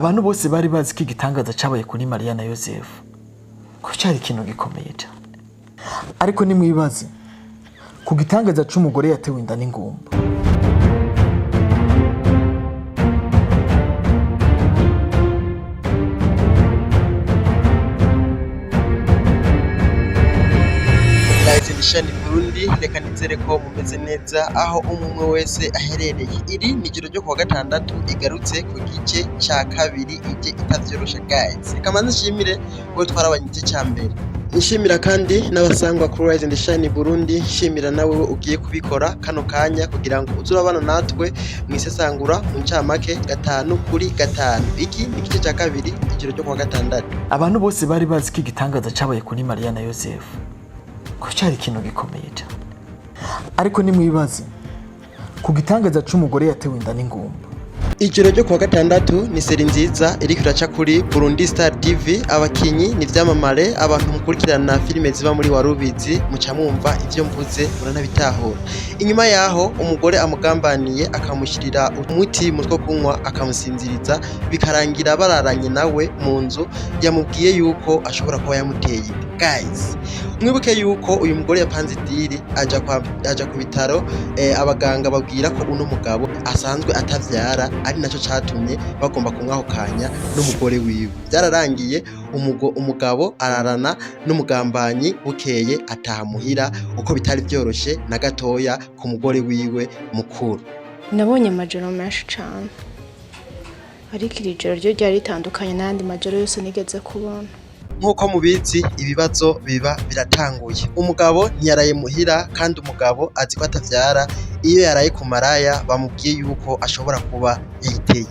Abantu bose bari bazi ko igitangaza cabaye kuri Mariya na Yosefu ko cyari ikintu gikomeye cyane. Ariko nimwibaze ku gitangaza c'umugore yatewe inda n'ingumba. Ishani Burundi reka nizere ko mumeze neza aho umwe wese aherereye. Iri ni Ijoro Ryo Kuwagatandatu igarutse ku gice ca kabiri ije itavyorosha guys. Kamanzi nshimire ngo twarabanye igice ca mbere. Nshimira kandi n'abasangwa kuri Rise and Shine Burundi, nshimira nawe ugiye kubikora kano kanya kugira ngo uzurabana natwe mwisesangura mu ncamake 5/5. Iki ni igice ca kabiri Ijoro Ryo Kuwagatandatu. Abantu bose bari bazi ko igitangaza cabaye kuri Mariya na Yosefu ko cyari ikintu gikomeye cyane. Ariko nimwibaze ku gitangaza c'umugore yatewe inda n'ingumba. Ijoro Ryo Kuwagatandatu ni seri nziza iriko iraca kuri burundistartv. Abakinyi ni vyamamare, abantu mukurikirana filime ziba muri Warubizi muca mwumva ivyo mvuze muranabitahura. Inyuma yaho umugore amugambaniye akamushirira umuti mutwo kunywa akamusinziriza, bikarangira bararanye nawe mu nzu, yamubwiye yuko ashobora kuba yamuteye. Guys, mwibuke yuko uyu mugore yapanze idiri aja ku bitaro, abaganga babwira ko uno mugabo asanzwe atavyara, ari naco catumye bagomba kumwahukanya n'umugore wiwe. Byararangiye umugabo ararana n'umugambanyi, bukeye ataha muhira, uko bitari vyoroshe na gatoya ku mugore wiwe mukuru. Nabonye amajoro menshi cane, ariko iri joro ryo ryari ritandukanye n'andi majoro yose nigeze kubona. Nkuko mubizi ibibazo biba biratanguye. Umugabo ntiyaraye muhira kandi umugabo azi ko atavyara. Iyo yaraye ku maraya bamubwiye yuko ashobora kuba yayiteye.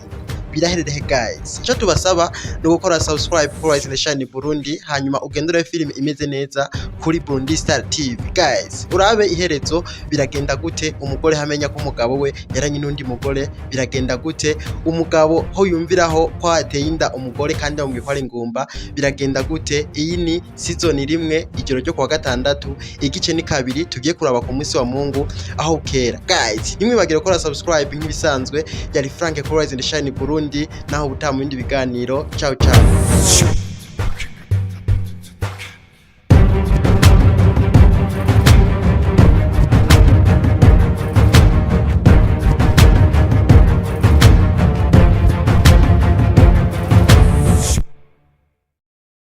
Birahererehe guys. Ico tubasaba no gukora subscribe kuri Rise and Shine Burundi, hanyuma ugendere film imeze neza kuri burundistartv. Guys, urabe iherezo biragenda gute, umugore hamenya ko umugabo we yaranye n'undi mugore, biragenda gute, umugabo ho yumviraho ko ateye inda umugore kandi bamubwiye ko ari ingumba, biragenda gute. Iyi ni season 1 Ijoro Ryo Kuwagatandatu, igice ni kabiri tugiye kuraba ku munsi wa Mungu aho ukera. Guys, nimwibagire gukora subscribe nk'ibisanzwe. Yari Frank kuri Rise and Shine Burundi, naho butamu bindi biganiro. Ciao ciao.